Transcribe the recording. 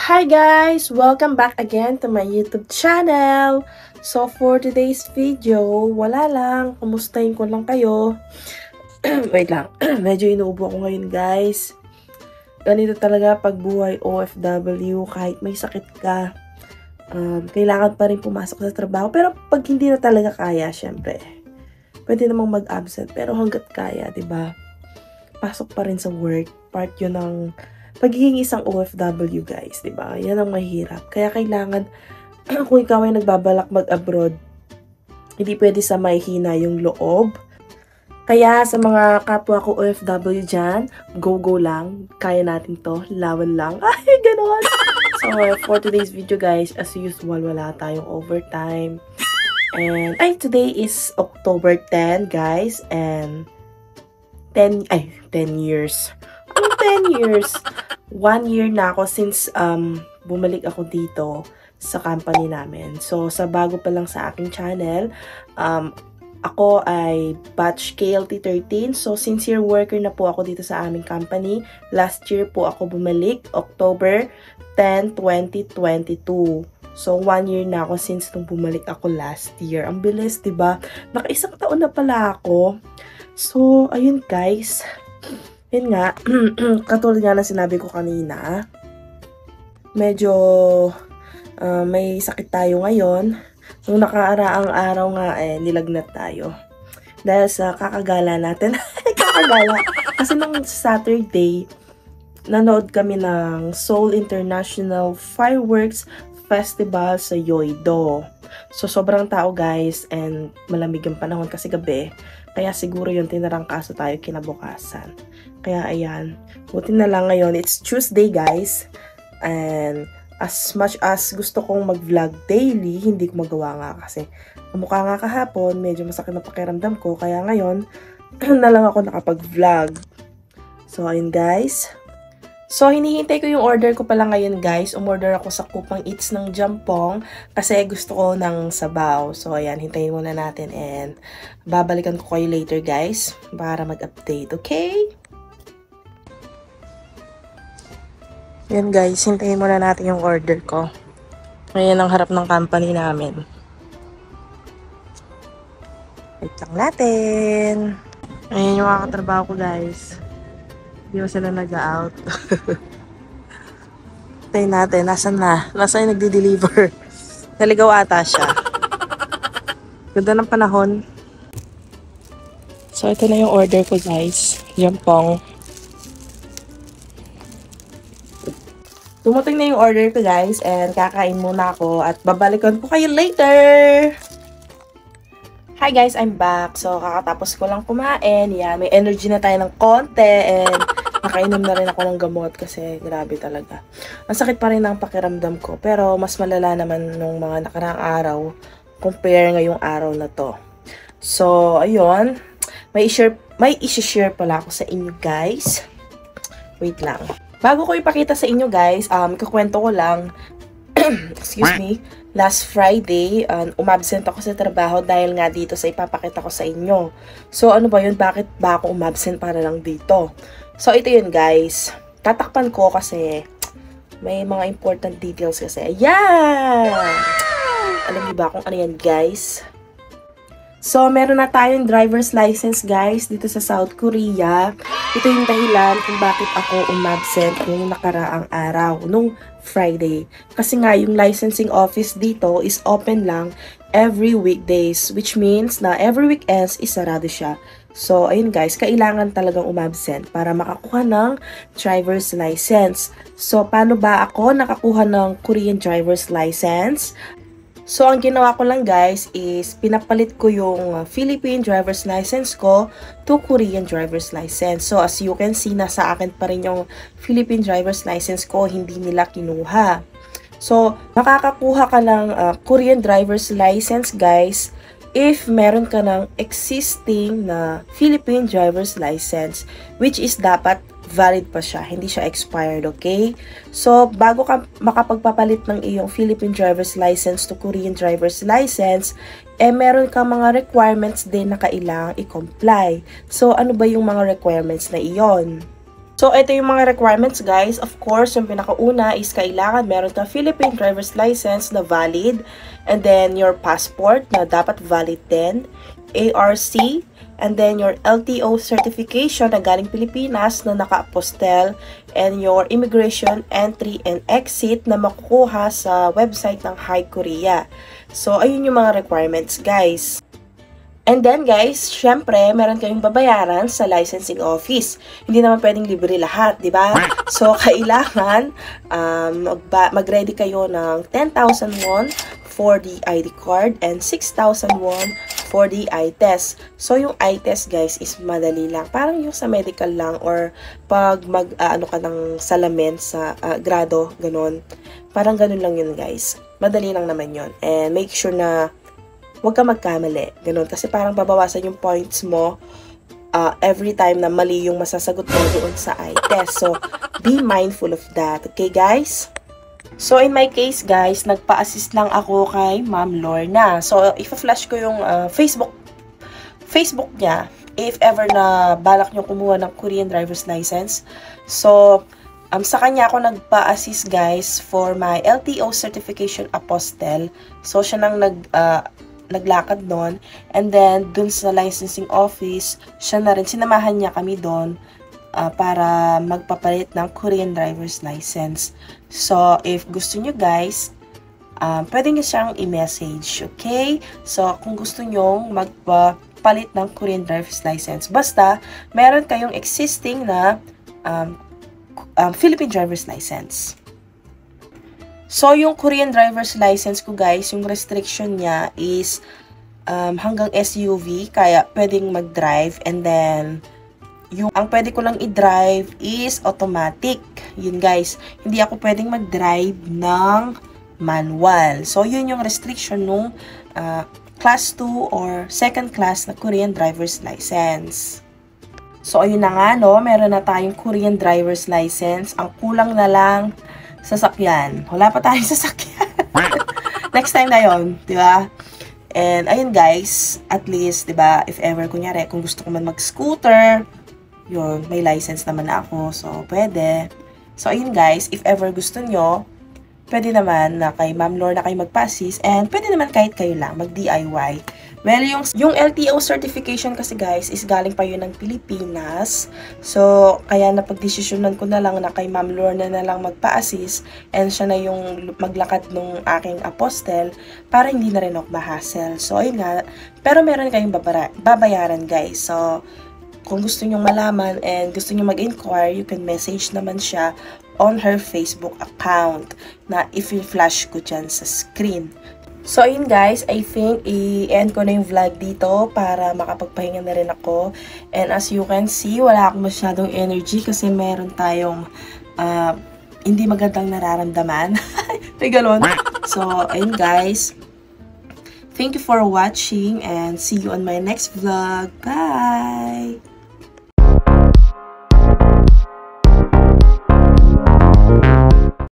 Hi guys! Welcome back again to my YouTube channel! So for today's video, wala lang. Kumustahin ko lang kayo. Wait lang. Medyo inuubo ako ngayon guys. Ganito talaga pag buhay OFW. Kahit may sakit ka, kailangan pa rin pumasok sa trabaho. Pero pag hindi na talaga kaya, syempre, pwede namang mag-absent. Pero hanggat kaya, diba? Pasok pa rin sa work. Part yun ng pagiging isang OFW guys, di ba? Yan ang mahirap. Kaya kailangan, kung ikaw ay nagbabalak mag-abroad, hindi pwede sa mahihina yung loob. Kaya sa mga kapwa ko OFW dyan, go lang. Kaya natin to. Lawan lang. Ay, gano'n. So, for today's video guys, as usual, wala tayong overtime. And, today is October 10, guys. And, 10 years. Ang 10 years? 1 year na ako since bumalik ako dito sa company namin. So, sa bago pa lang sa aking channel, ako ay batch KLT13. So, sincere worker na po ako dito sa aming company. Last year po ako bumalik, October 10, 2022. So, 1 year na ako since nung bumalik ako last year. Ang bilis, diba? Naka-isang taon na pala ako. So, ayun guys. Yun nga, katulad nga na sinabi ko kanina, medyo may sakit tayo ngayon. Nung nakaraang araw nga, nilagnat tayo. Dahil sa kakagala natin. Kakagala. Kasi nung Saturday, nanood kami ng Seoul International Fireworks Festival sa Yeouido. So, sobrang tao guys, and malamig ang panahon kasi gabi. Kaya siguro yun, tinarangkaso tayo kinabukasan. Kaya ayan, buti na lang ngayon, it's Tuesday guys. And as much as gusto kong mag-vlog daily, hindi ko magawa nga kasi mukha nga kahapon, medyo masakit na pakiramdam ko. Kaya ngayon, na lang ako nakapag-vlog. So ayun guys. So, hinihintay ko yung order ko pala ngayon guys. Umorder ako sa Kupang Eats ng Jampong kasi gusto ko ng sabaw. So, ayan, hintayin muna natin and babalikan ko kayo later guys para mag-update, okay? Yan guys, hintayin muna natin yung order ko. Ayan ang harap ng company namin. Wait lang natin. Ayan yung mga katrabaho ko guys. Hindi ba sila nag-out? Tayo natin. Nasaan na? Nasaan yung nagdi-deliver? Naligaw ata siya. Ganda ng panahon. So, ito na yung order ko, guys. Jampong. Dumating na yung order ko, guys. And kakain muna ako. At babalikan ko kayo later! Hi guys, I'm back. So, kakatapos ko lang kumain. Yan, may energy na tayo ng konti. And nakainom na rin ako ng gamot kasi grabe talaga. Ang sakit pa rin ng pakiramdam ko. Pero mas malala naman nung mga nakaraang araw compare ngayong araw na to. So, ayun. May i-share pala ako sa inyo guys. Wait lang. Bago ko ipakita sa inyo guys, ikukwento ko lang. Excuse me. Last Friday, umabsent ako sa trabaho dahil nga dito sa ipapakita ko sa inyo. So, ano ba yun? Bakit ba ako umabsent para lang dito? So, ito yun guys. Tatakpan ko kasi may mga important details kasi. Ayan! Alam niyo ba kung ano yan guys? So, meron na tayong driver's license guys dito sa South Korea. Ito yung dahilan kung bakit ako umabsent nung nakaraang araw, nung Friday. Kasi nga, yung licensing office dito is open lang every weekdays, which means na every weekends is sarado siya. So, ayun guys, kailangan talagang umabsent para makakuha ng driver's license. So, paano ba ako nakakuha ng Korean driver's license? So, ang ginawa ko lang guys is pinapalit ko yung Philippine driver's license ko to Korean driver's license. So, as you can see, nasa akin pa rin yung Philippine driver's license ko, hindi nila kinuha. So, makakakuha ka ng Korean driver's license guys if meron ka ng existing na Philippine driver's license, which is dapat valid pa siya, hindi siya expired, okay? So, bago ka makapagpapalit ng iyong Philippine driver's license to Korean driver's license, meron ka mga requirements din na kailangang i-comply. So, ano ba yung mga requirements na iyon? So, So, ito yung mga requirements, guys. Of course, yung pinakauna is kailangan meron ka Philippine driver's license na valid. And then, your passport na dapat valid din. ARC. And then, your LTO certification na galing Pilipinas na naka-apostel. And your immigration entry and exit na makukuha sa website ng High Korea. So, ayun yung mga requirements, guys. And then guys, syempre, meron kayong babayaran sa licensing office. Hindi naman pwedeng libre lahat, di ba? So, kailangan mag-ready kayo ng 10,000 won for the ID card and 6,000 won for the eye test. So, yung eye test guys is madali lang. Parang yung sa medical lang or pag ano ka ng salamin sa grado, ganun. Parang ganun lang yun guys. Madali lang naman yun. And make sure na huwag ka magkamali. Ganun. Kasi parang babawasan yung points mo every time na mali yung masasagot mo doon sa eye test. So, be mindful of that. Okay, guys? So, in my case, guys, nagpa-assist lang ako kay Ma'am Lorna. So, i-flash ko yung Facebook niya if ever na balak nyo kumuha ng Korean driver's license. So, sa kanya ako nagpa-assist, guys, for my LTO certification apostle. So, siya nang naglakad doon. And then, dun sa licensing office, siya na rin, sinamahan niya kami doon para magpapalit ng Korean driver's license. So, if gusto nyo guys, pwede nyo siyang i-message, okay? So, kung gusto nyo magpapalit ng Korean driver's license, basta meron kayong existing na Philippine driver's license. So, yung Korean driver's license ko guys, yung restriction niya is hanggang SUV, kaya pwedeng mag-drive. And then, ang pwede ko lang i-drive is automatic. Yun guys, hindi ako pwedeng mag-drive ng manual. So, yun yung restriction nung class 2 or second class na Korean driver's license. So, ayun na nga, no? Meron na tayong Korean driver's license. Ang kulang na lang, sasakyan. Wala pa tayong sasakyan. Next time na yun, di ba? And, ayun guys, at least, di ba, if ever, kunyari, kung gusto ko man mag-scooter, yun, may license naman ako, so, pwede. So, ayun guys, if ever gusto nyo, pwede naman na kay Ma'am Lorna kayo mag-passis, and pwede naman kahit kayo lang, mag-DIY. Well, yung LTO certification kasi guys, is galing pa yun ng Pilipinas. So, kaya napagdesisyonan ko na lang na kay Ma'am Lorna na lang magpa-assist, and siya na yung maglakad nung aking apostle, para hindi na rin ako ma-hassle. So, ayun nga, pero meron kayong babayaran guys. So, kung gusto nyo malaman and gusto nyo mag-inquire, you can message naman siya on her Facebook account na i-flash ko dyan sa screen. So, ayun guys, I think i-end ko na yung vlog dito para makapagpahinga na rin ako. And as you can see, wala akong masyadong energy kasi meron tayong hindi magandang nararamdaman. May galon. So, ayun guys. Thank you for watching and see you on my next vlog. Bye!